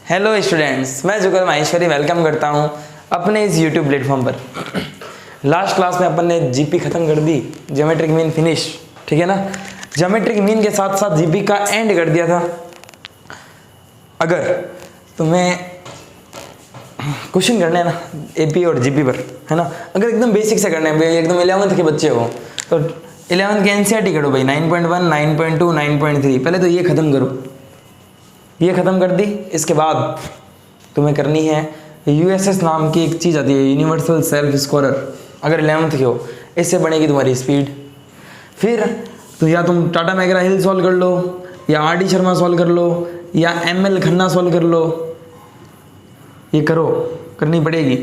Hello students, मैं जुगल Maheshwari welcome करता हूं अपने इस यूट्यूब प्लेटफॉर्म पर। लास्ट क्लास में अपन ने जीपी खत्म कर दी, ज्योमेट्रिक मीन फिनिश, ठीक है ना। ज्योमेट्रिक मीन के साथ साथ जीपी का एंड कर दिया था। अगर तुम्हें क्वेश्चन करने हैं ना एपी और जीपी पर, है ना, अगर एकदम बेसिक से करने हैं, एकदम 11th के बच्चे हो तो 11th के एनसीईआरटी करो भाई। 9.1, 9.2, 9.3 पहले तो ये खत्म करो। ये ख़त्म कर दी, इसके बाद तुम्हें करनी है यूएसएस नाम की एक चीज़ आती है, यूनिवर्सल सेल्फ स्कोरर। अगर 11th के हो, इससे बढ़ेगी तुम्हारी स्पीड। फिर तो या तुम टाटा मैकग्रा हिल सॉल्व कर लो, या आरडी शर्मा सॉल्व कर लो, या एमएल खन्ना सॉल्व कर लो। ये करो, करनी पड़ेगी,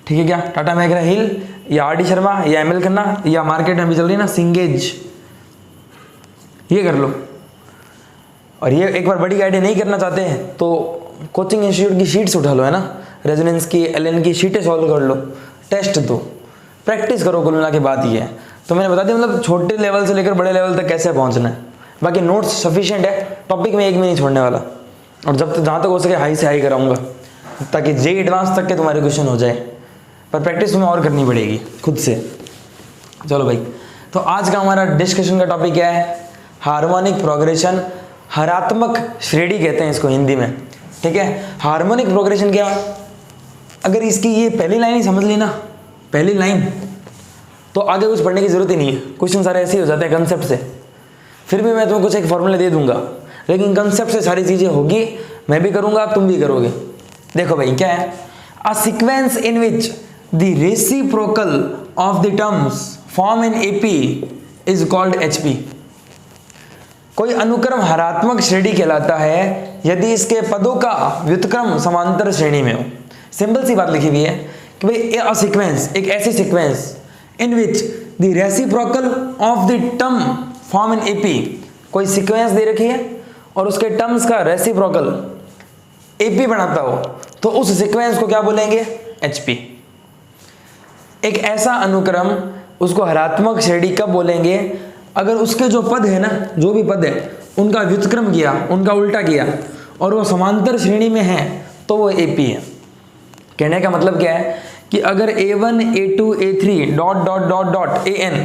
ठीक है क्या। टाटा मैकग्रा हिल या आरडी शर्मा या एमएल खन्ना, या मार्केट में अभी चल रही है ना सिंगेज, ये कर लो। और ये एक बार बड़ी आइडिया नहीं करना चाहते हैं तो कोचिंग इंस्टीट्यूट की शीट्स उठा लो, है ना, रेजोनेंस की, एलएन की शीटें सॉल्व कर लो, टेस्ट दो, प्रैक्टिस करो। कुल मिला के बात ये है। तो मैंने बता दिया मतलब छोटे लेवल से लेकर बड़े लेवल तक कैसे पहुंचना है। बाकी नोट्स सफिशिएंट है, टॉपिक में एक भी नहीं छोड़ने वाला। और जब तक जहाँ तक हो सके हाई से हाई कराऊंगा, ताकि जेई एडवांस तक के तुम्हारे क्वेश्चन हो जाए। पर प्रैक्टिस तुम्हें और करनी पड़ेगी खुद से। चलो भाई, तो आज का हमारा डिस्कशन का टॉपिक क्या है? हार्मोनिक प्रोग्रेशन, हरात्मक श्रेणी कहते हैं इसको हिंदी में, ठीक है। हार्मोनिक प्रोग्रेशन क्या? अगर इसकी ये पहली लाइन ही समझ ली ना, पहली लाइन, तो आगे कुछ पढ़ने की जरूरत ही नहीं है। क्वेश्चन सारे ऐसे ही हो जाते हैं कंसेप्ट से। फिर भी मैं तुम्हें कुछ एक फॉर्मूला दे दूंगा, लेकिन कंसेप्ट से सारी चीजें होगी। मैं भी करूंगा, तुम भी करोगे। देखो भाई क्या है, a sequence in which the reciprocal of the terms form in AP is called HP. कोई अनुक्रम हरात्मक श्रेणी कहलाता है यदि इसके पदों का व्युत्क्रम समांतर श्रेणी में हो। सिंपल सी बात लिखी हुई है कि भाई अ सीक्वेंस, एक ऐसी sequence in which the reciprocal of the term form in AP. कोई सीक्वेंस दे रखी है और उसके टर्म्स का रेसिप्रोकल एपी बनाता हो, तो उस सीक्वेंस को क्या बोलेंगे? एचपी। एक ऐसा अनुक्रम, उसको हरात्मक श्रेणी कब बोलेंगे? अगर उसके जो पद है ना, जो भी पद है, उनका व्युत्क्रम किया, उनका उल्टा किया, और वो समांतर श्रेणी में है, तो वो एपी है। कहने का मतलब क्या है कि अगर a1, a2, a3 dot dot dot dot an,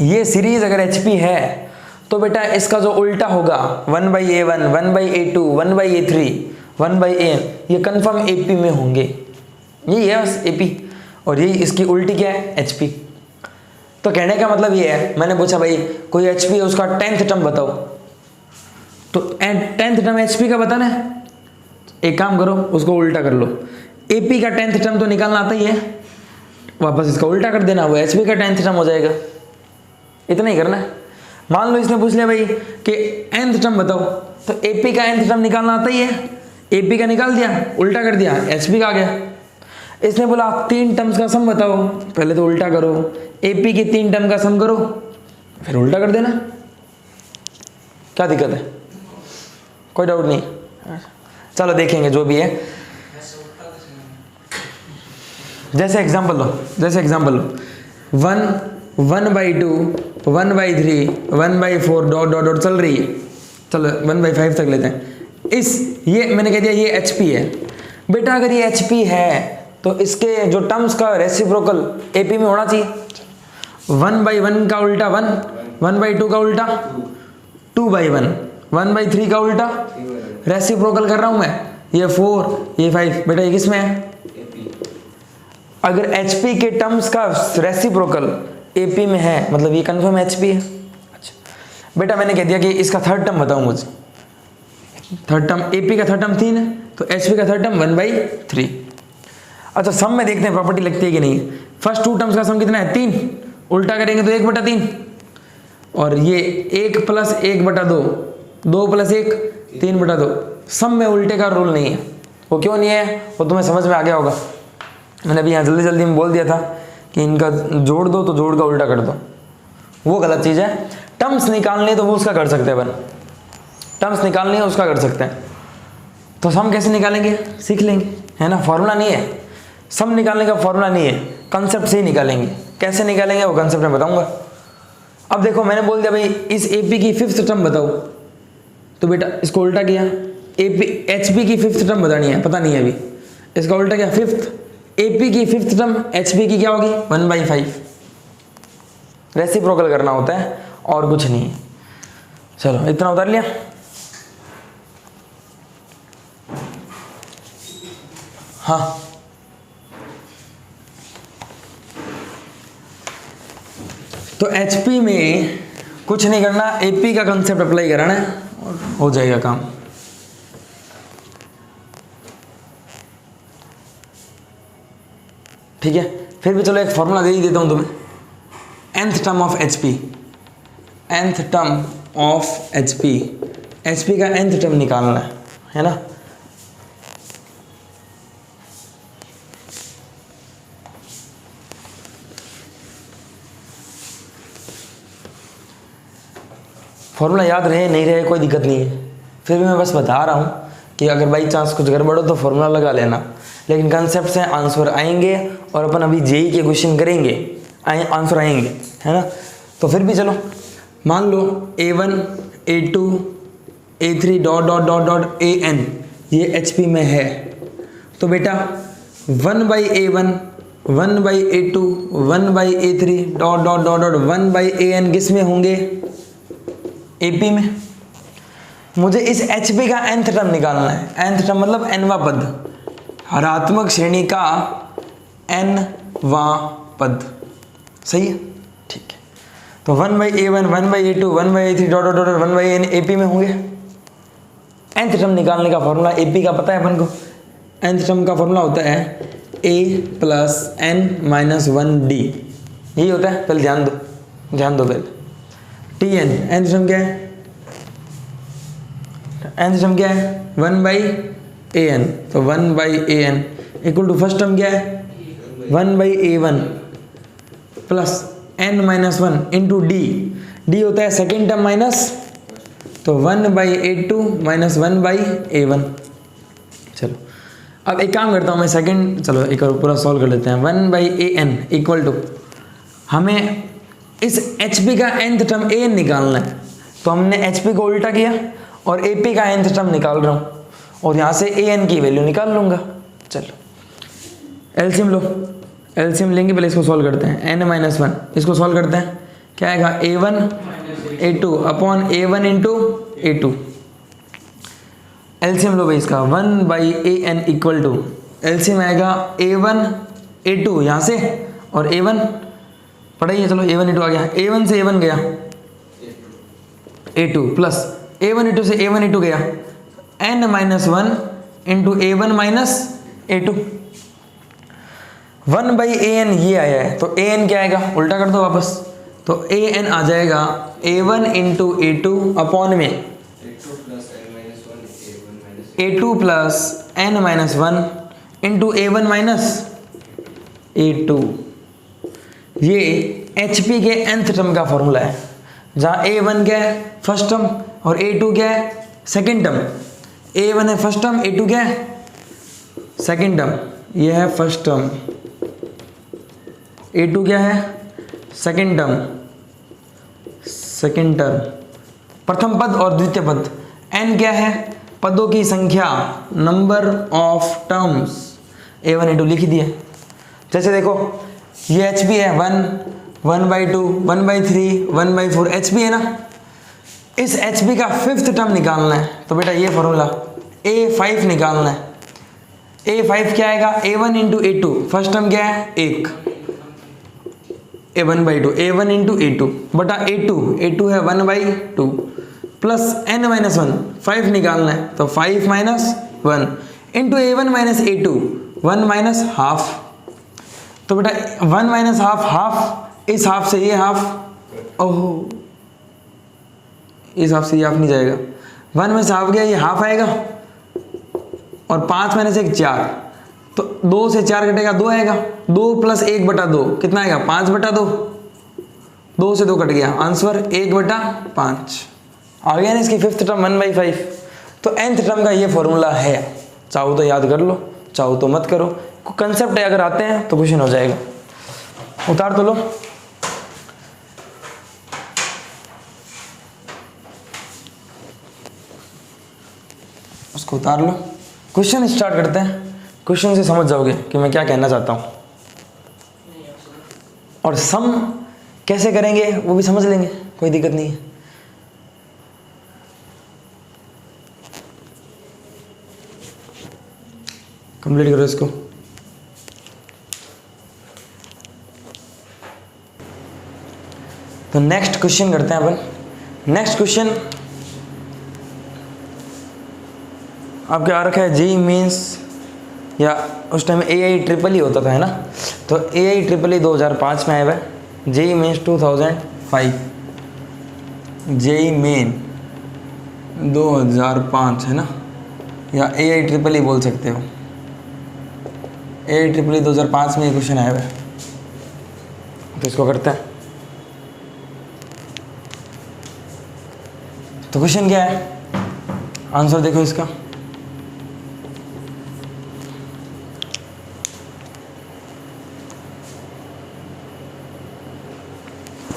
ये सीरीज अगर एचपी है, तो बेटा इसका जो उल्टा होगा 1/a1, 1/a2, 1/a3, 1/an, ये कंफर्म एपी में होंगे। यही है बस एपी, और यही इसकी उल्टी क्या है? एचपी। तो कहने का मतलब ये है, मैंने पूछा भाई कोई एचपी है, उसका 10th टर्म बताओ, तो 10th टर्म एचपी का बताना है। एक काम करो, उसको उल्टा कर लो। एपी का 10th टर्म तो निकालना आता ही है, वापस इसका उल्टा कर देना, वो एचपी का 10th टर्म हो जाएगा। इतना ही करना है। मान लो इसने पूछ लिया भाई कि nth टर्म बताओ, तो एपी का nth टर्म निकालना आता ही है। एपी का निकाल दिया, उल्टा कर दिया, एचपी का आ गया। इसने बोला 3 टर्म्स का सम बताओ, पहले तो उल्टा करो, एपी की 3 टर्म का सम करो, फिर उल्टा कर देना। क्या दिक्कत है? कोई डाउट नहीं। चलो देखेंगे जो भी है। जैसे एग्जांपल लो, 1/2, 1/3, 1/4 डॉट डॉट डॉट चल रही है। चलो 1/5 तक लेते हैं। ये मैंने कह दिया ये एचपी है। बेटा अगर ये एचपी है तो इसके जो टर्म्स का रेसिप्रोकल एपी में होना चाहिए। 1/1 का उल्टा 1, 1/2 का उल्टा 2/1, 1/3 का उल्टा रेसिप्रोकल कर रहा हूं मैं, ये 4, ये 5। बेटा ये किस में है? अगर एचपी के टर्म्स का रेसिप्रोकल एपी में है, मतलब ये कंफर्म एचपी है। अच्छा बेटा मैंने कह दिया कि इसका 3rd टर्म बताओ मुझे। 3rd टर्म, एपी का 3rd टर्म 3 है, तो एचपी का 3rd टर्म 1/3। अच्छा सम में देखते हैं प्रॉपर्टी लगती है कि नहीं। फर्स्ट 2 टर्म्स का सम कितना है? 3। उल्टा करेंगे तो 1/3, और ये 1 + 1/2, 2 + 1 3/2। सम में उल्टे का रूल नहीं है। वो क्यों नहीं है, वो तुम्हें समझ में आ गया होगा। मैंने अभी यहाँ जल्दी जल्दी में बोल दिया था कि इनका जोड़ दो तो जोड़ का उल्टा कर दो, वो गलत चीज़ है। टर्म्स निकालने तो वो उसका कर सकते हैं अपन, टर्म्स निकालने है उसका कर सकते हैं। तो सम कैसे निकालेंगे सीख लेंगे, है ना। फॉर्मूला नहीं है, सम निकालने का फॉर्मूला नहीं है, कंसेप्ट से ही निकालेंगे। कैसे निकालेंगे वो कंसेप्ट में बताऊंगा। अब देखो मैंने बोल दिया भाई इस एपी की 5th टर्म बताओ, तो बेटा इसको उल्टा किया, एपी एचपी की फिफ्थ टर्म बतानी है, पता नहीं है अभी, इसका उल्टा क्या, फिफ्थ, एपी की फिफ्थ टर्म एचपी की क्या होगी 1/5, रेसिप्रोकल करना होता है और कुछ नहीं है। चलो इतना उतार लिया। हाँ तो एचपी में कुछ नहीं करना, एपी का कंसेप्ट अप्लाई कराना है और हो जाएगा काम। ठीक है, फिर भी चलो एक फॉर्मूला दे ही देता हूं तुम्हें, nth term of HP, nth term of HP, HP का nth टर्म निकालना है ना। फॉर्मूला याद रहे नहीं रहे कोई दिक्कत नहीं है, फिर भी मैं बस बता रहा हूँ कि अगर बाई चांस कुछ गड़बड़ हो तो फॉर्मूला लगा लेना, लेकिन कंसेप्ट से आंसर आएंगे और अपन अभी जेई के क्वेश्चन करेंगे, आंसर आएंगे, है ना। तो फिर भी चलो मान लो A1 A2 A3 dot dot dot dot AN ये एचपी में है, तो बेटा 1/A1 1/A2 1/A3 dot dot dot dot 1/AN किस में होंगे, एपी में। मुझे इस एचपी का nth टर्म निकालना है, nth टर्म मतलब nवां पद, हरात्मक श्रेणी का nवां पद, सही है, ठीक है। तो 1/A1 1/A2 1/A3 dot dot dot 1/AN AP में होंगे। nth टर्म निकालने का फॉर्मूला एपी का पता है अपन को, nth टर्म का फॉर्मूला होता है a + n-1d, यही होता है। पहले ध्यान दो पहले Tn, nth टर्म क्या है, nth टर्म क्या है 1/AN, तो 1/AN equal to first term क्या है 1/A1 plus n-1 into d होता है सेकेंड टर्म माइनस, तो 1/A2 माइनस 1/A1। चलो अब एक काम करता हूँ मैं सेकेंड, चलो एक और पूरा सॉल्व कर लेते हैं। 1/AN इक्वल टू, हमें इस HP का nth टर्म AN निकालना है, तो हमने HP को उल्टा किया और AP का nth टर्म निकाल रहा हूँ और यहाँ से AN की वैल्यू निकाल लूँगा। चलो एलसीएम लो, एलसीएम लेंगे, पहले इसको सॉल्व करते हैं, n-1 इसको सॉल्व करते हैं, क्या आएगा A1 A2 upon A1 into A2। LCM लो भाई इसका, 1/AN इक्वल टू, एलसीएम आएगा A1 A2 यहाँ से और A1 पढ़ाइए, चलो A1 A2 आ गया, A1 से A1 गया A2 प्लस A1 A2 से A1 A2 गया n-1 into A1 minus A2। 1/AN ये आया है, तो AN क्या आएगा, उल्टा कर दो वापस, तो AN आ जाएगा A1 इंटू A2 अपॉन में A2 plus n-1 into A1 minus A2। ये HP के nth टर्म का फॉर्मूला है, जहाँ A1 क्या है फर्स्ट टर्म और A2 क्या है सेकेंड टर्म। A1 है फर्स्ट टर्म, A2 क्या है सेकेंड टर्म, ये है फर्स्ट टर्म, A2 क्या है सेकेंड टर्म, प्रथम पद और द्वितीय पद। n क्या है पदों की संख्या, number of terms. A1 A2 लिख दिया। जैसे देखो ये HP है 1 1/2 1/3 1/4 HP है ना, इस HP का फिफ्थ टर्म निकालना है, तो बेटा ये फॉर्मूला A5 निकालना है। A5 क्या आएगा A1 into A2, first term क्या है 1, A1/2 A1 इंटू A2 बटा A2 है 1/2 प्लस n-1 5 निकालना है, तो 5 minus 1 into A1 minus A2 1 minus half, तो बेटा 1 माइनस हाफ, इस हाफ से ये हाफ, ओहो इस हाफ से ये हाफ नहीं जाएगा, 1 में से हाफ गया, ये हाफ आएगा और 5 माइनस 1 4, तो 2 से 4 कटेगा 2 आएगा, 2 प्लस 1/2 कितना आएगा 5/2, 2 से 2 कट गया, आंसर 1/5 आ गया ना। इसकी फिफ्थ टर्म 1/5, तो nth टर्म का ये फॉर्मूला है, चाहो तो याद कर लो, चाहो तो मत करो, कंसेप्ट है, अगर आते हैं तो क्वेश्चन हो जाएगा। उतार तो लो, उसको उतार लो। क्वेश्चन स्टार्ट करते हैं। क्वेश्चन से समझ जाओगे कि मैं क्या कहना चाहता हूँ, और सम कैसे करेंगे वो भी समझ लेंगे, कोई दिक्कत नहीं है। कंप्लीट करो इसको। तो नेक्स्ट क्वेश्चन करते हैं अपन। नेक्स्ट क्वेश्चन आपके आ रखा है जेई मीन्स, या उस टाइम AI ट्रिपल ही होता था, है ना। तो AI ट्रिपल ही 2005 में आया हुआ है। जेई मीन्स 2005, जेई मेन 2005, है ना, या AI ट्रिपल ही बोल सकते हो। AI ट्रिपल ही 2005 में ये क्वेश्चन आया हुआ है। तो इसको करते हैं। तो क्वेश्चन क्या है, आंसर देखो इसका।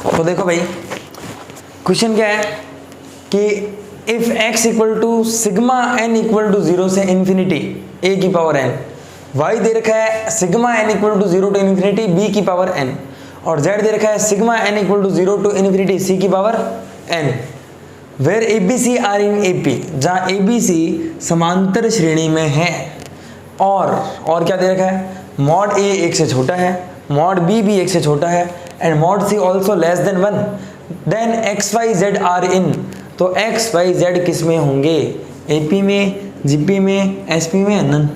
तो देखो भाई, क्वेश्चन क्या है कि if x equal to sigma n equal to 0 से इन्फिनिटी a की पावर n, y दे रखा है sigma n equal to 0 to infinity b की पावर n, और z दे रखा है sigma n equal to 0 to infinity c की power n, where ABC are in AP, जहाँ ABC समांतर श्रेणी में है, और क्या दे रखा है, मॉड A 1 से छोटा है, मॉड B भी 1 से छोटा है, and mod C also less than 1, then XYZ are in. तो XYZ किस में होंगे, AP में, GP में, SP में, नन।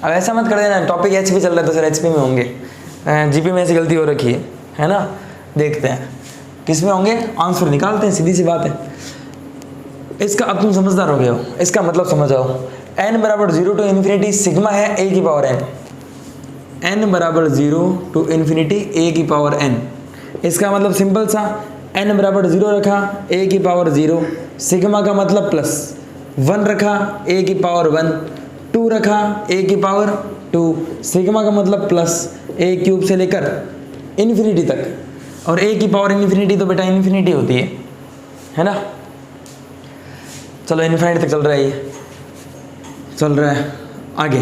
अब ऐसा मत कर देना टॉपिक HP चल रहा है तो सर HP में होंगे, GP में ऐसी गलती हो रखी है ना। देखते हैं किस में होंगे, आंसर निकालते हैं, सीधी सी बात है। इसका अब तुम समझदार हो गए हो, इसका मतलब समझ आओ। n बराबर 0 टू इन्फिनिटी सिग्मा है a की पावर n, n बराबर 0 टू इन्फिनिटी a की पावर n। इसका मतलब सिंपल सा, n बराबर 0 रखा a की पावर 0, सिग्मा का मतलब प्लस, 1 रखा a की पावर 1, 2 रखा a की पावर 2, सिग्मा का मतलब प्लस a क्यूब से लेकर इन्फिनिटी तक, और a की पावर इन्फिनिटी तो बेटा इन्फिनिटी होती है ना। चलो इन्फिनिटी तक चल रहा है, ये चल रहा है आगे।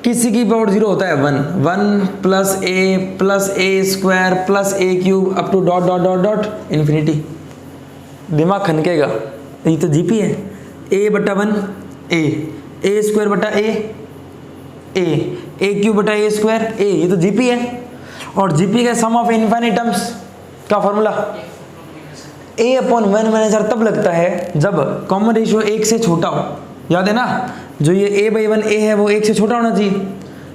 किसी की पावर 0 होता है 1 plus a square plus a cube up to dot dot dot dot infinity. दिमाग खनकेगा, ये तो जीपी है। a बटा 1 a स्क्वायर बटा a क्यूब बटा a स्क्वायर a, ये तो जीपी है। और जीपी का सम ऑफ इनफाइनाइट टर्म्स का formula a upon 1 minus r तब लगता है जब कॉमन रेशियो 1 से छोटा हो। याद है ना, जो ये a बाई 1 a है वो 1 से छोटा होना चाहिए,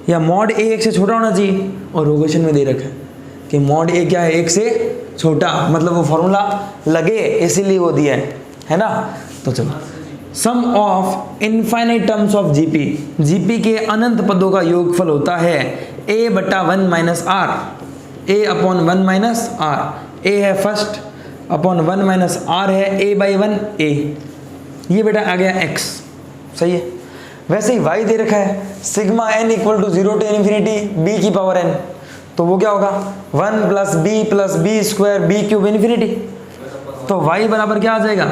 या मॉड a 1 से छोटा होना चाहिए। और वो क्वेश्चन में दे रखा है कि मॉड a क्या है, 1 से छोटा, मतलब वो फॉर्मूला लगे इसीलिए वो दिया है ना। तो चलो, sum of infinite terms of GP, GP के अनंत पदों का योगफल होता है a बटा 1 minus r, a upon 1 minus r, a है फर्स्ट अपॉन 1 माइनस r है a बाई 1 a, ये बेटा आ गया x, सही है। वैसे ही y दे रखा है sigma n equal to 0 to infinity b की पावर n, तो वो क्या होगा 1 plus b square b cube infinity. तो y बराबर क्या आ जाएगा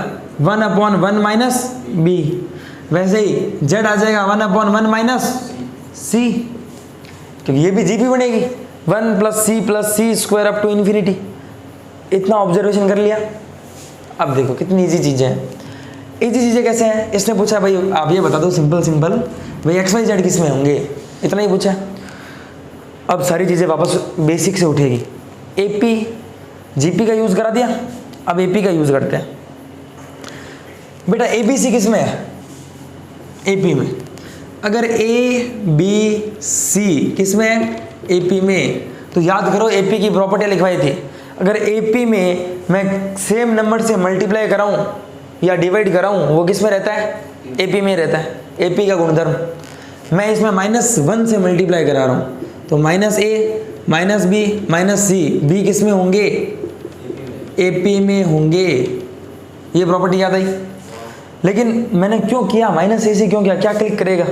1 अपॉन 1 माइनस b। वैसे ही z आ जाएगा 1 अपॉन 1 माइनस c, क्योंकि ये भी जीपी बनेगी 1 plus c square up to infinity. इतना ऑब्जर्वेशन कर लिया। अब देखो कितनी इजी चीज़ें हैं। इजी चीज़ें कैसे हैं, इसने पूछा भाई आप ये बता दो सिंपल भाई XYZ किस में होंगे, इतना ही पूछा। अब सारी चीज़ें वापस बेसिक से उठेगी। AP GP का यूज़ करा दिया, अब AP का यूज़ करते हैं। बेटा ABC किस में है, AP में। अगर ABC किस में है, AP में, तो याद करो AP की प्रॉपर्टी लिखवाई थी। अगर AP में मैं सेम नंबर से मल्टीप्लाई कराऊं या डिवाइड कराऊं, वो किस में रहता है, AP में रहता है। AP का गुणधर्म, मैं इसमें -1 से मल्टीप्लाई करा रहा हूं, तो -a minus b minus c, b किस में होंगे, AP में होंगे। ये प्रॉपर्टी याद आई। लेकिन मैंने क्यों किया -ac क्यों किया, क्या क्लिक करेगा,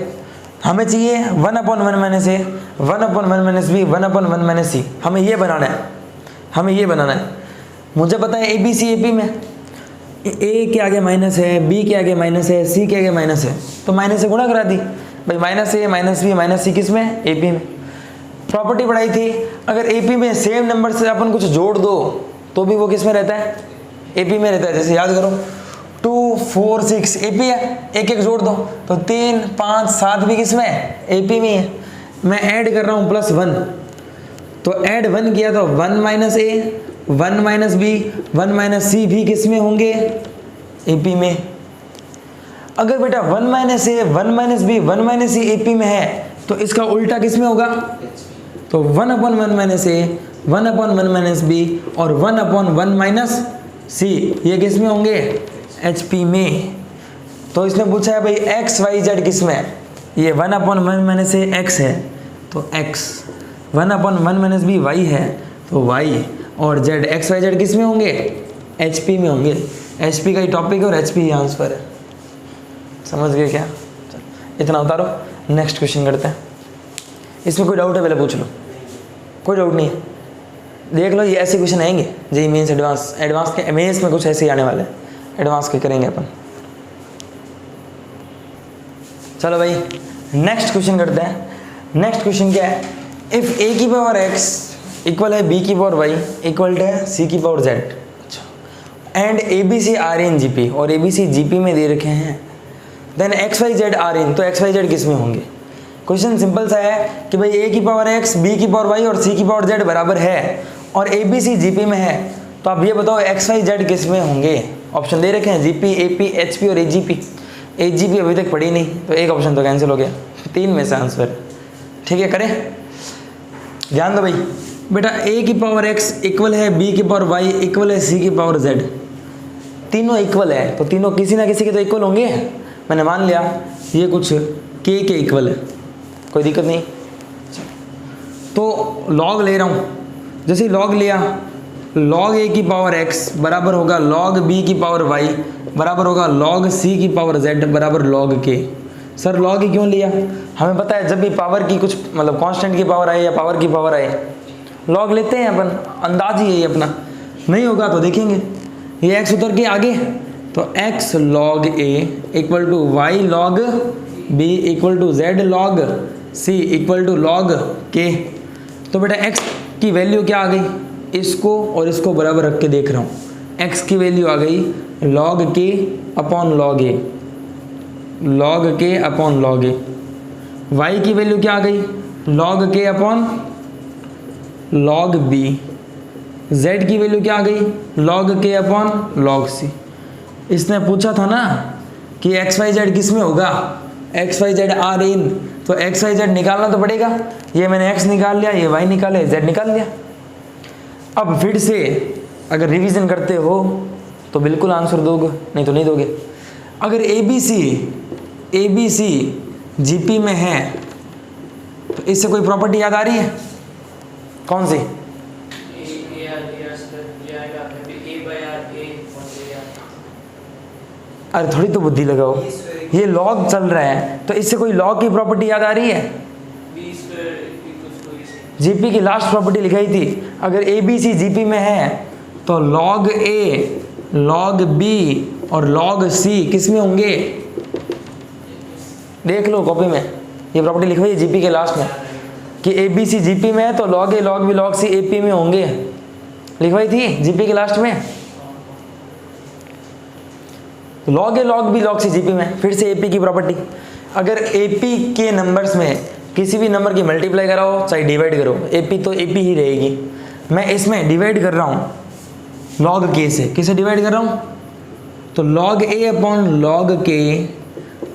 हमें चाहिए 1 upon 1 minus a, 1 upon 1 minus b, 1 upon 1 minus c। हमें ये बनाना है, हमें ये बनाना है। मुझे पता है ABC AP में, ए के आगे माइनस है, बी के आगे माइनस है, सी के आगे माइनस है, तो माइनस से गुणा करा दी भाई। माइनस ए माइनस बी माइनस सी किस में, ए पी में। प्रॉपर्टी पढ़ाई थी, अगर ए पी में सेम नंबर से अपन कुछ जोड़ दो तो भी वो किस में रहता है, ए पी में रहता है। जैसे याद करो 2 4 6 ए पी है, एक एक जोड़ दो तो 3 5 7 भी किस में है, ए पी में है। मैं ऐड कर रहा हूँ +1, तो ऐड 1 किया तो 1 minus A 1 minus B 1 minus सी भी किस में होंगे, ए पी में। अगर बेटा 1 minus A 1 minus B 1 minus C A P में है तो इसका उल्टा किस में होगा, तो 1/1 माइनस ए 1/1 माइनस बी और 1/1 माइनस सी ये किस में होंगे, एच पी में। तो इसने पूछा है भाई एक्स वाई जेड किस में है, ये 1/1 माइनस ए एक्स है तो एक्स, 1/1 माइनस बी वाई है तो वाई, और जेड एक्स वाई जेड किस में होंगे, एच पी में होंगे। एच पी का ही टॉपिक है और एच पी ही आंसर है। समझ गए क्या, इतना उतारो, नेक्स्ट क्वेश्चन करते हैं। इसमें कोई डाउट है पहले पूछ लो, कोई डाउट नहीं है। देख लो ये ऐसे क्वेश्चन आएंगे जेईई मेंस एडवांस के मेंस में कुछ ऐसे ही आने वाले हैं, एडवांस के करेंगे अपन। चलो भाई नेक्स्ट क्वेश्चन करते हैं। नेक्स्ट क्वेश्चन क्या है, इफ ए की पावर एक्स इक्वल है बी की पावर वाई इक्वल है सी की power Z and A B C are in GP, और ए बी सी जीपी में दे रखे हैं, then X Y Z are in, तो एक्स वाई जेड किस में होंगे। क्वेश्चन सिंपल सा है कि भाई ए की पावर एक्स बी की पावर वाई और सी की पावर जेड बराबर है और ए बी सी जीपी में है, तो आप ये बताओ एक्स वाई जेड किस में होंगे। ऑप्शन दे रखे हैं जीपी, एपी, एचपी और एजीपी। एजीपी अभी तक पढ़ी नहीं तो एक ऑप्शन तो कैंसिल हो गया, 3 में से आंसर। ठीक है करें, ध्यान दो भाई। बेटा ए की पावर एक्स इक्वल है बी की पावर वाई इक्वल है सी की पावर जेड, तीनों इक्वल है तो तीनों किसी ना किसी के तो इक्वल होंगे। मैंने मान लिया ये कुछ के इक्वल है, कोई दिक्कत नहीं। तो लॉग ले रहा हूँ, जैसे लॉग लिया, लॉग ए की पावर एक्स बराबर होगा लॉग बी की पावर वाई बराबर होगा लॉग सी की पावर जेड बराबर लॉग के। सर लॉग ही क्यों लिया, हमें पता है जब भी पावर की कुछ मतलब कांस्टेंट की पावर आए या पावर की पावर आए लॉग लेते हैं अपन, अंदाज ही है ये अपना। नहीं होगा तो देखेंगे, ये एक्स उतर के आगे तो X log A equal to Y log B equal to Z log C equal to log K. तो बेटा एक्स की वैल्यू क्या आ गई, इसको और इसको बराबर रख के देख रहा हूँ। एक्स की वैल्यू आ गई लॉग के अपॉन लॉग ए, लॉग के अपॉन लॉग ए। वाई की वैल्यू क्या आ गई, लॉग के अपॉन लॉग बी। जेड की वैल्यू क्या आ गई, लॉग के अपॉन लॉग सी। इसने पूछा था ना कि एक्स वाई जेड किस में होगा, X Y Z are in, तो एक्स वाई जेड निकालना तो पड़ेगा। ये मैंने एक्स निकाल लिया, ये वाई निकाले, जेड निकाल लिया। अब फिर से अगर रिवीजन करते हो तो बिल्कुल आंसर दोगे, नहीं तो नहीं दोगे। अगर ए बी सी जीपी में है तो इससे कोई प्रॉपर्टी याद आ रही है, कौन सी? अरे थोड़ी तो बुद्धि लगाओ, ये लॉग चल रहा है तो इससे कोई लॉग की प्रॉपर्टी याद आ रही है? जीपी की लास्ट प्रॉपर्टी लिखाई थी, अगर ए बी सी जीपी में है तो लॉग ए लॉग बी और लॉग सी किस में होंगे, देख लो कॉपी में ये प्रॉपर्टी लिखवाई है जीपी के लास्ट में कि ए बी सी जीपी में है तो लॉग ए log B log c AP में होंगे, लिखवाई थी जीपी के लास्ट में। तो लॉग ए log B log c GP में, फिर से एपी की प्रॉपर्टी, अगर एपी के नंबर्स में किसी भी नंबर की मल्टीप्लाई कराओ चाहे डिवाइड करो एपी तो एपी ही रहेगी। मैं इसमें डिवाइड कर रहा हूँ लॉग के से, किसे डिवाइड कर रहा हूँ, तो लॉग ए अपॉन लॉग के,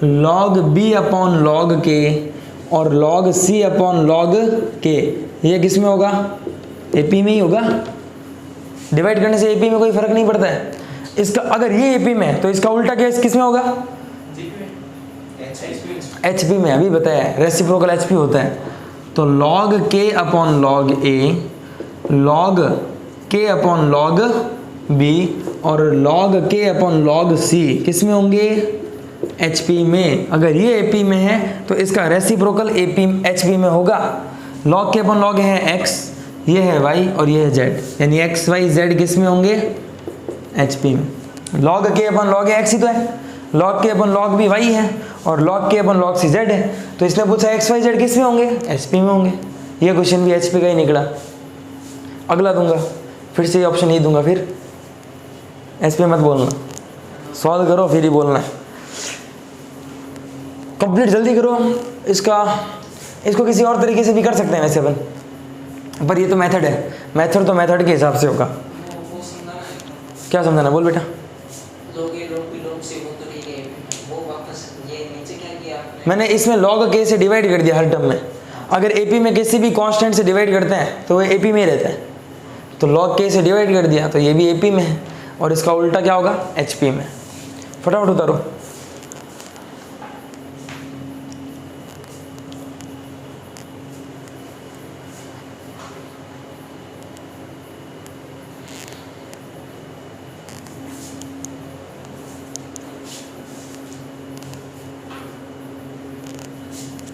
लॉग बी अपॉन लॉग के और लॉग सी अपॉन लॉग के, ये किस में होगा, एपी में ही होगा। डिवाइड करने से एपी में कोई फर्क नहीं पड़ता है। इसका अगर ये एपी में है तो इसका उल्टा केस किस में होगा, एचपी में, अभी बताया रेसिप्रोकल एचपी होता है। तो लॉग के अपॉन लॉग ए, लॉग के अपॉन लॉग बी और लॉग के अपॉन लॉग सी किस में होंगे, एचपी में। अगर ये एपी में है तो इसका रेसिप्रोकल एपी एचपी में होगा। लॉग के अपॉन लॉग है एक्स, ये है वाई और ये है जेड, यानी एक्स वाई जेड किस में होंगे, एचपी में। लॉग के अपन लॉग एक्स ही तो है, लॉग के अपन लॉग भी वाई है और लॉग के अपन लॉग सी जेड है। तो इसने पूछा एक्स वाई जेड किस में होंगे, एचपी में होंगे। ये क्वेश्चन भी एचपी का ही निकला। अगला दूंगा, फिर से ये ऑप्शन ही दूंगा, फिर एचपी मत बोलना, सॉल्व करो फिर ही बोलना है। कंप्लीट जल्दी करो इसको किसी और तरीके से भी कर सकते हैं वैसे अपन, पर ये तो मेथड है, मेथड तो मेथड के हिसाब से होगा। क्या समझाना, बोल बेटा। मैंने इसमें log k से डिवाइड कर दिया हर टर्म में। अगर एपी में किसी भी कांस्टेंट से डिवाइड करते हैं तो वो एपी में ही रहता है, तो log k से डिवाइड कर दिया तो ये भी एपी में है, और इसका उल्टा क्या होगा, एचपी में। फटाफट उतारो।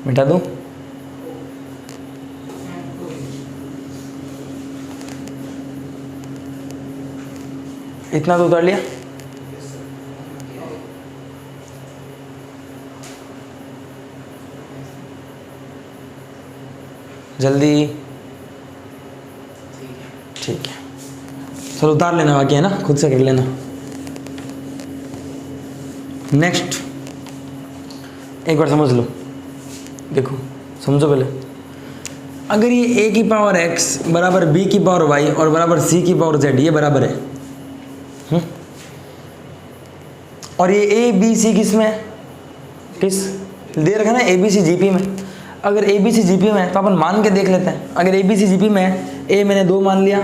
मिटा दूं? इतना तो उतार लिया। जल्दी, ठीक है, चलो उतार लेना, बाकी है ना खुद से कर लेना। नेक्स्ट एक बार समझ लो, देखो समझो पहले। अगर ये a की पावर x बराबर b की पावर y और बराबर c की पावर z, ये बराबर है, और ये a b c किस में है, किस दे रखा ना, a b c gp में। अगर a b c gp में है तो अपन मान के देख लेते हैं। अगर a b c gp में है, a मैंने 2 मान लिया,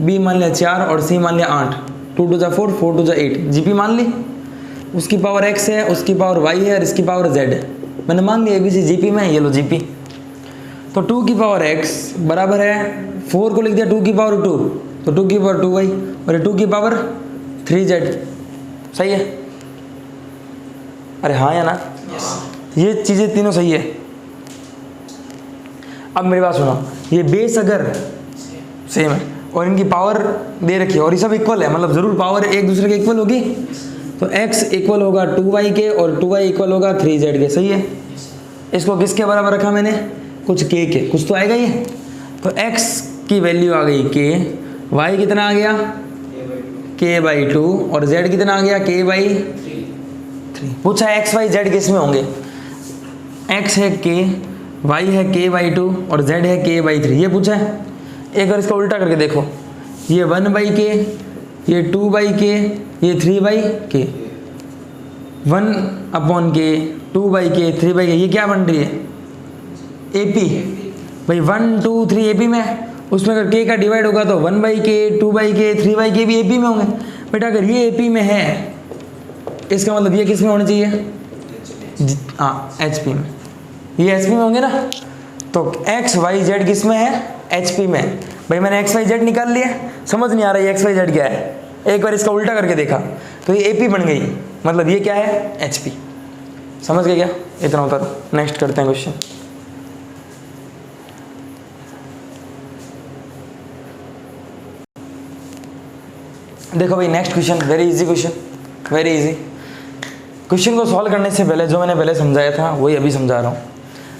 b मान लिया 4 और c मान लिया 8, 2 टू 4 4 टू 8, gp मान ली। उसकी पावर x है, उसकी पावर y है और इसकी पावर z है, मैंने मान लिया ABC GP में, ये लो GP। तो 2 की पावर x बराबर है 4 को लिख दिया 2 की पावर 2, तो 2 की पावर 2y और 2 की पावर 3z। सही है? अरे हाँ या ना? ये चीज़ें तीनों सही है। अब मेरी बात सुनो, ये बेस अगर सेम है और इनकी पावर दे रखी है और ये सब इक्वल है, मतलब ज़रूर पावर एक दूसरे के इक्वल होगी, तो x इक्वल होगा 2y के और 2y इक्वल होगा 3z के। सही है? इसको किसके बराबर रखा मैंने, कुछ k के, कुछ तो आएगा ये। तो x की वैल्यू आ गई k, y कितना आ गया k/2 और z कितना आ गया k/3। पूछा x y z किस में होंगे, x है k, y है k/2 और z है k/3, ये पूछा है। एक बार इसका उल्टा करके देखो, ये 1/k, ये 2/k, ये 3/k, 1/k, 2/k, 3/k, ये क्या बन रही है, AP। भाई 1 2 3 AP में है, उसमें अगर k का डिवाइड होगा तो 1/k, 2/k, 3/k भी AP में होंगे। बेटा अगर ये AP में है, इसका मतलब ये किस में होना चाहिए, हाँ HP में, ये HP में होंगे ना। तो x y z किस में है, HP में। भाई मैंने x y z निकाल लिया, समझ नहीं आ रहा है x y z क्या है, एक बार इसका उल्टा करके देखा तो ये AP बन गई, मतलब ये क्या है, HP। समझ गए क्या? इतना उतारो, नेक्स्ट करते हैं क्वेश्चन। देखो भाई next question, very easy question, very easy. Question को सॉल्व करने से पहले जो मैंने पहले समझाया था वही अभी समझा रहा हूँ।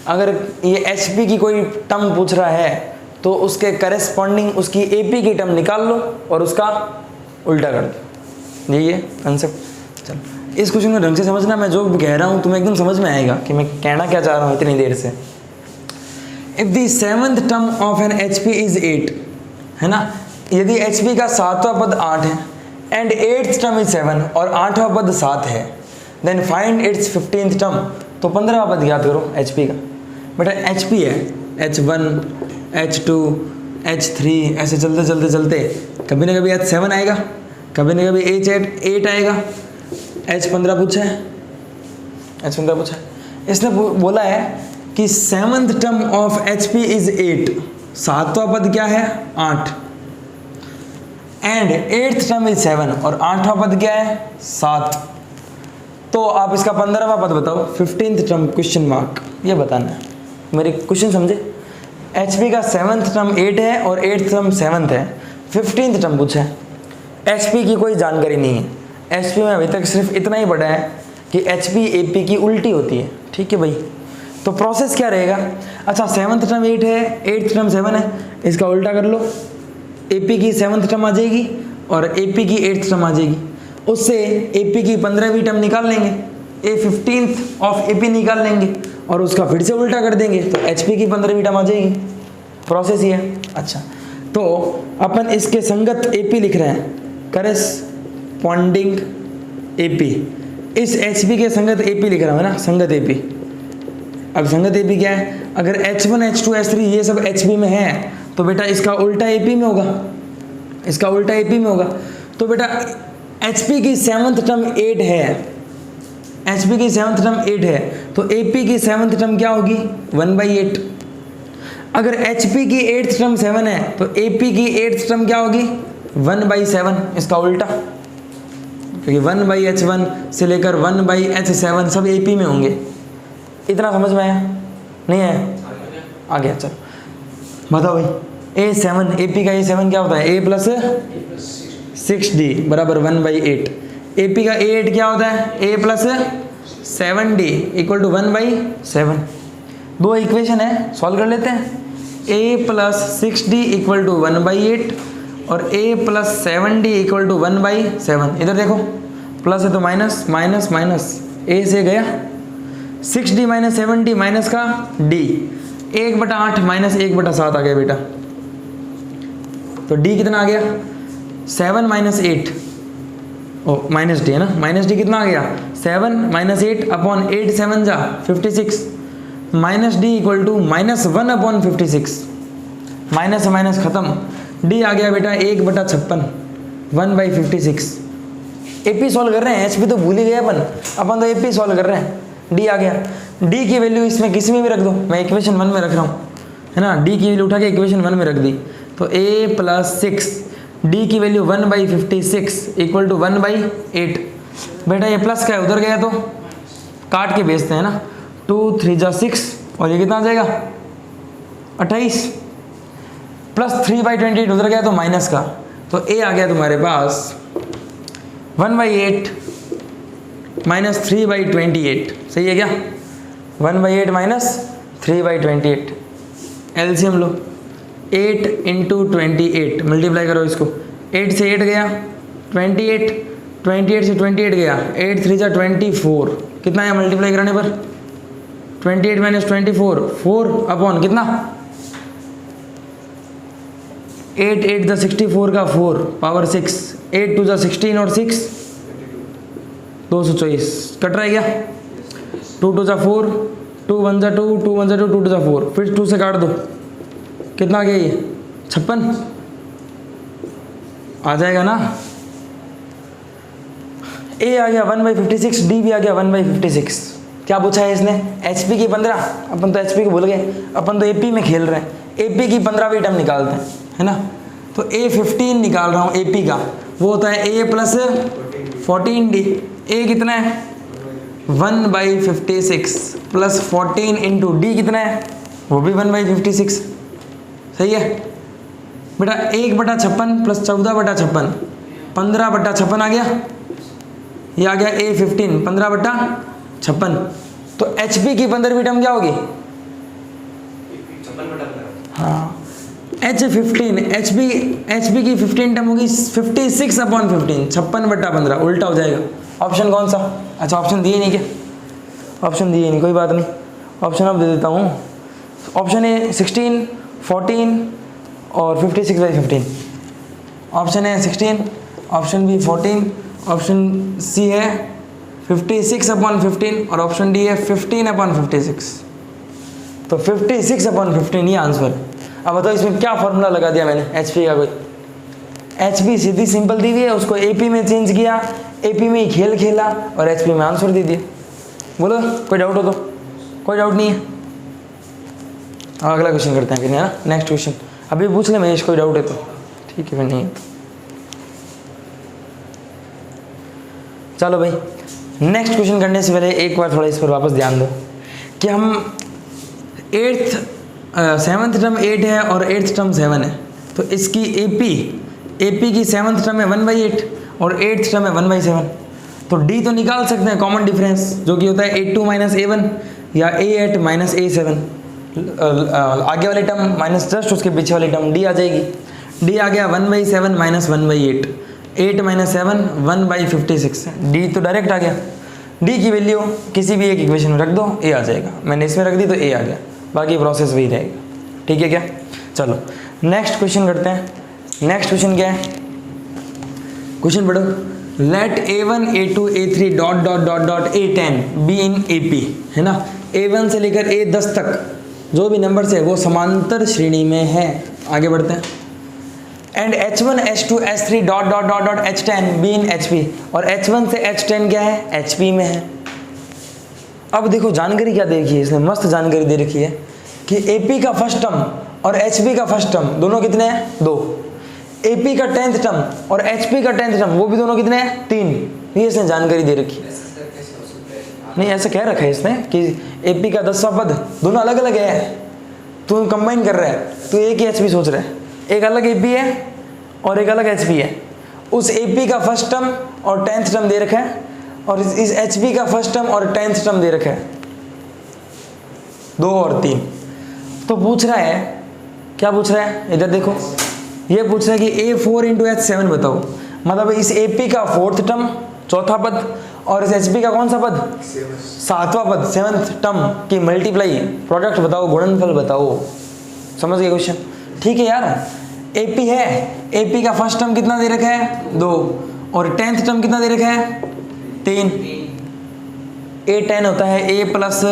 अगर ये HP की कोई टर्म पूछ रहा है तो उसके करेस्पॉन्डिंग उसकी AP की टर्म निकाल लो और उसका उल्टा कर दो, यही है कंसेप्ट। चलो इस क्वेश्चन को ढंग से समझना, मैं जो कह रहा हूँ तुम्हें एकदम समझ में आएगा कि मैं कहना क्या चाह रहा हूँ इतनी देर से। If the 7th term of an HP is 8, है ना, यदि HP का 7वां पद 8 है एंड 8th टर्म इज 7 और 8वां पद 7 है, then find its 15th term. तो 15वां पद ज्ञात करो HP का। बेटा HP है H1, H2, H3, ऐसे चलते चलते चलते कभी ना कभी H7 आएगा, कभी ना कभी H8 आएगा। H15 पूछा है, H15 पूछा है। इसने बोला है कि 7th term of HP is 8, 7वां पद क्या है 8, एंड 8th टर्म इज 7 और 8वां पद क्या है 7। तो आप इसका 15वां पद बताओ, 15th टर्म क्वेश्चन मार्क, ये बताना है। मेरे क्वेश्चन समझे? HP का 7th टर्म 8 है और 8th टर्म 7th है, 15th टर्म पूछा है। HP की कोई जानकारी नहीं है, एचपी में अभी तक सिर्फ इतना ही पढ़ा है कि एचपी एपी की उल्टी होती है, ठीक है भाई। तो प्रोसेस क्या रहेगा, अच्छा 7th टर्म 8 है, 8th टर्म 7 है, इसका उल्टा कर लो, एपी की 7th टर्म आ जाएगी और एपी की 8th टर्म आ जाएगी, उससे एपी की 15वीं टर्म निकाल लेंगे, ए 15th ऑफ एपी निकाल लेंगे और उसका फिर से उल्टा कर देंगे तो एचपी की 15वीं टर्म आ जाएगी। प्रोसेस ही है। अच्छा तो अपन इसके संगत एपी लिख रहे हैं, करेस्पॉन्डिंग एपी, इस एचपी के संगत एपी लिख रहा हूँ ना, संगत एपी। अब संगत एपी क्या है, अगर H1 H2 H3 ये सब एचपी में है तो बेटा इसका उल्टा एपी में होगा, इसका उल्टा एपी में होगा। तो बेटा एचपी की 7th टर्म 8 है, एचपी की 7th टर्म 8 है तो एपी की 7th टर्म क्या होगी 1/8। अगर एचपी की 8th टर्म 7 है तो एपी की 8th टर्म क्या होगी 1/7, इसका उल्टा, क्योंकि 1/H1 से लेकर 1/H7 सब एपी में होंगे। इतना समझ में आया नहीं आया, आ गया। चलो बताओ भाई, A7 एपी का A7 क्या होता है, A प्लस 6D बराबर 1/8। एपी का A8 क्या होता है, A plus 7D equal to 1/7। दो इक्वेशन है, सॉल्व कर लेते हैं। A plus 6D equal to 1/8 और A plus 7D equal to 1/7। इधर देखो प्लस है तो माइनस माइनस माइनस, A से गया 6D माइनस 7D माइनस का D, 1/8 माइनस 1/7 आ गया बेटा। तो D कितना आ गया 7 माइनस 8, ओ माइनस D है ना, माइनस D कितना आ गया 7 माइनस 8 अपॉन 8 7 जा 56 minus D equal to -1 upon 56। Minus से माइनस खत्म, D आ गया बेटा 1/56 1/56। एपी सॉल्व कर रहे हैं, एचपी तो भूल ही गए अपन तो एपी सॉल्व कर रहे हैं। D आ गया, D की वैल्यू इसमें किसी में भी रख दो, मैं इक्वेशन 1 में रख रहा हूँ है ना, D की वैल्यू उठा के इक्वेशन 1 में रख दी तो A प्लस 6 D की वैल्यू 1/56 इक्वल टू 1/8। बेटा ये प्लस का है, उधर गया तो काट के भेजते हैं ना, 2 3 जा 6 और ये कितना आ जाएगा 28 प्लस 3/28 उधर गया तो माइनस का, तो A आ गया तुम्हारे पास 1/8 माइनस 3/28। सही है क्या, 1/8 माइनस 3/28। एलसीएम लो, 8 इंटू 28 मल्टीप्लाई करो इसको, 8 से 8 गया 28, 28 से 28 गया 8 3 जा 24, कितना आया मल्टीप्लाई कराने पर 28 माइनस 24 4 अपॉन कितना 8 8 द 64 का 4 पावर 6, 8 2 जा 16 और 6 224, कट रहा है क्या, 2 2 जा 4 2 1 जा 2 2 1 जा 2 2 2 जा 4, फिर 2 से काट दो, कितना आ गया ये 56 आ जाएगा ना। A आ गया 1/56, D भी आ गया 1/56। क्या पूछा है इसने, HP की 15, अपन तो HP को भूल गए, अपन तो AP में खेल रहे हैं, AP की 15वीं टर्म निकालते हैं है ना। तो A15 निकाल रहा हूँ AP का, वो होता है A प्लस 14D। A कितना है 1/56 प्लस 14 इंटू D कितना है वो भी 1/56। सही है बेटा, 1/56 प्लस 14/56 15/56 आ गया, ये आ गया A15 15/56। तो HP की 15वीं टर्म क्या होगी, हाँ H15 HP की 15 टर्म होगी 56 अपॉन 15 56/15, उल्टा हो जाएगा। ऑप्शन कौन सा, अच्छा ऑप्शन दिए नहीं क्या, ऑप्शन दिए नहीं, कोई बात नहीं, ऑप्शन अब दे देता हूँ। ऑप्शन ए 16 14 और 56/15, ऑप्शन है 16, ऑप्शन बी 14, ऑप्शन सी है 56/15 और ऑप्शन डी है 15/56। तो 56/15 ये आंसर। अब बताओ इसमें क्या फॉर्मूला लगा दिया मैंने एचपी का, कोई एचपी सीधी सिंपल दी हुई है, उसको एपी में चेंज किया, एपी में ही खेल खेला और एचपी में आंसर दे दिया। बोलो कोई डाउट हो तो, कोई डाउट नहीं है। अब अगला क्वेश्चन करते हैं फिर है ना, नेक्स्ट क्वेश्चन अभी पूछ ले महेश, कोई डाउट है तो ठीक है, फिर नहीं है तो चलो भाई। नेक्स्ट क्वेश्चन करने से पहले एक बार थोड़ा इस पर वापस ध्यान दो कि हम 7th टर्म 8 है और 8th टर्म 7 है, तो इसकी एपी की 7th टर्म है 1/8 और 8th टर्म है 1/7। तो डी तो निकाल सकते हैं कॉमन डिफरेंस, जो कि होता है A2 माइनस A1 या A8 माइनस A7। आगे वाली टर्म माइनस जस्ट उसके पीछे वाली टर्म डी आ जाएगी। डी आ गया 1/7 माइनस 1/8, 8 माइनस 7 1/56। डी तो डायरेक्ट आ गया। डी की वैल्यू किसी भी एक इक्वेशन में रख दो, ए आ जाएगा। मैंने इसमें रख दी तो ए आ गया, बाकी प्रोसेस वही रहेगा। ठीक है क्या? चलो नेक्स्ट क्वेश्चन करते हैं। नेक्स्ट क्वेश्चन क्या है? क्वेश्चन पढ़ो। Let A1 A2 A3 dot dot dot dot A10 be in AP, है ना। A1 से लेकर A10 तक जो भी नंबर्स है वो समांतर श्रेणी में है। आगे बढ़ते हैं। And H1 H2 H3 dot dot dot dot H10 be in HP, और H1 से H10 क्या है? HP में है। अब देखो जानकारी क्या दे रखी है इसने, मस्त जानकारी दे रखी है कि AP का फर्स्ट टर्म और HP का फर्स्ट टर्म दोनों कितने हैं? 2। AP का 10th टर्म और HP का 10th टर्म वो भी दोनों कितने हैं? 3। ये इसने जानकारी दे रखी है। नहीं ऐसा कह रखा है इसने कि AP का 10वां पद दोनों अलग अलग है, तू कंबाइन कर रहा है, तू एक ही HP सोच रहा है। एक अलग AP है और एक अलग HP है। उस AP का फर्स्ट टर्म और 10th टर्म दे रखा है, और इस HP का फर्स्ट टर्म और 10th टर्म दे रखा है 2 और 3। तो पूछ रहा है, क्या पूछ रहा है? इधर देखो, ये पूछ रहा है कि A4 इंटू H7 बताओ। मतलब इस AP का 4th टर्म, चौथा पद, और इस HP का कौन सा पद? 7वां पद, 7th टर्म की मल्टीप्लाई, प्रोडक्ट बताओ, गुणनफल बताओ। समझ गए क्वेश्चन? ठीक है यार। AP है, AP का फर्स्ट टर्म कितना दे रखा है? 2, और 10th टर्म कितना दे रखा है? 3। A10 होता है A प्लस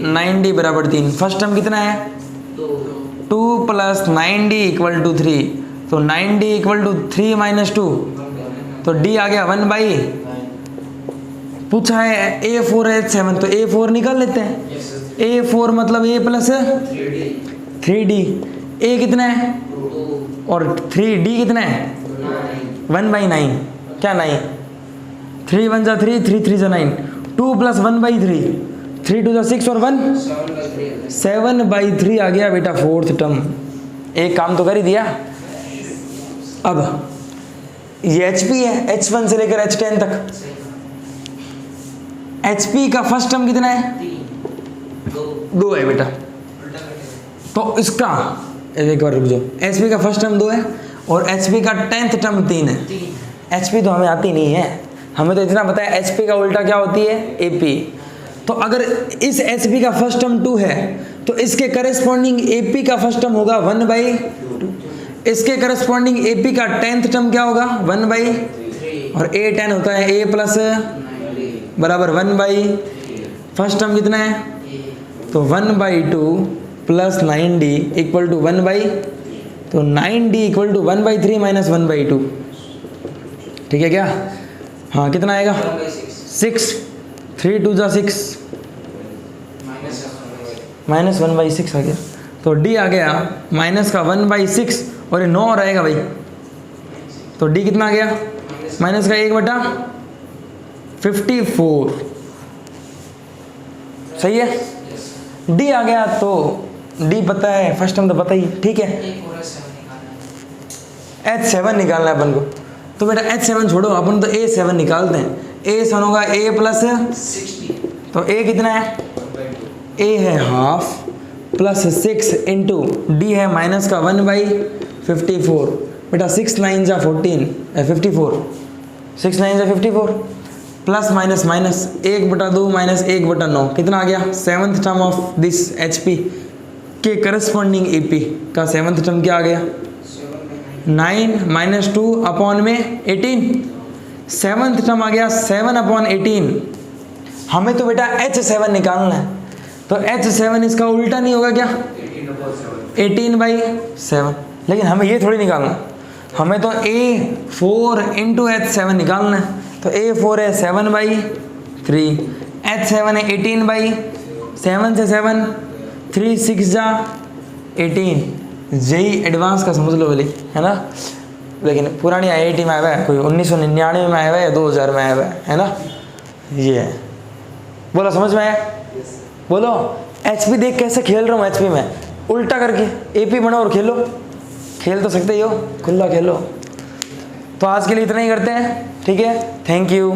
9D बराबर 3। फर्स्ट टर्म कितना है? 2 प्लस 9D इक्वल टू 3। तो 9D इक्वल टू 3 माइनस 2, तो D आ गया 1/। पूछा है A4 H7, तो A4 निकाल लेते हैं। A4 मतलब A प्लस 3D। A कितना है? और 3D कितना है? 1/9। क्या 9? 3 1 जा 3, 3 3 जा 9। 2 प्लस 1/3, 3 2 जा 6 और 1 7/3 आ गया बेटा 4th टर्म। एक काम तो कर ही दिया। अब ये HP है, H1 से लेकर H10 तक। HP का फर्स्ट टर्म कितना है? 2 है बेटा। तो इसका एक बार रुक जाओ, HP का फर्स्ट टर्म 2 है और HP का 10th टर्म 3 है। HP तो हमें आती नहीं है, हमें तो इतना पता है HP का उल्टा क्या होती है? AP। तो अगर इस HP का फर्स्ट टर्म 2 है तो इसके करस्पॉन्डिंग AP का फर्स्ट टर्म होगा 1/2। इसके करस्पॉन्डिंग AP का 10th टर्म क्या होगा? 1/, और A10 होता है A प्लस बराबर 1/। फर्स्ट टर्म कितना है? तो 1/2 प्लस 9D इक्वल टू 1/, तो 9D इक्वल टू 1/3 माइनस 1/2। ठीक है क्या? हाँ कितना आएगा? 6। 3 2 जा 6 माइनस 1/6 आ गया। तो D आ गया माइनस का 1/6, और ये 9 रहेगा भाई। तो D कितना आ गया? माइनस का 1/54। सही है। D आ गया, तो D पता है, फर्स्ट टर्म तो पता ही। ठीक है, H7 निकालना है अपन को। तो बेटा H7 छोड़ो, अपन तो A7 निकालते हैं। A7 होगा A प्लस 60, तो A कितना है? A है हाफ प्लस 6 इंटू D है माइनस का 1/54। बेटा 6 9 जा 14 54, 6 9 जा 54, प्लस माइनस माइनस 1/2 माइनस 1/9 कितना आ गया? 7th term of this HP के करस्पॉन्डिंग AP का 7th टर्म क्या आ गया? 9 माइनस 2 अपॉन में 18। 7th टर्म आ गया 7/18। हमें तो बेटा H7 निकालना है, तो H7 इसका उल्टा नहीं होगा क्या? 18/7। लेकिन हमें ये थोड़ी निकालना, हमें तो A4 इंटू H7 निकालना है। तो A4 है 7/3, H7 है 18/7 से 7 3 6 जा 18। जेई एडवांस का समझ लो वाली, है ना। लेकिन पुरानी IIT में आया है, कोई 1999 में आया हुआ है या 2000 में आया हुआ है ना। ये है, बोलो समझ में आया? बोलो HP देख कैसे खेल रहा हूँ। HP में उल्टा करके AP बनो और खेलो। खेल तो सकते ही हो, खुला खेलो। तो आज के लिए इतना ही करते हैं, ठीक है। Thank you.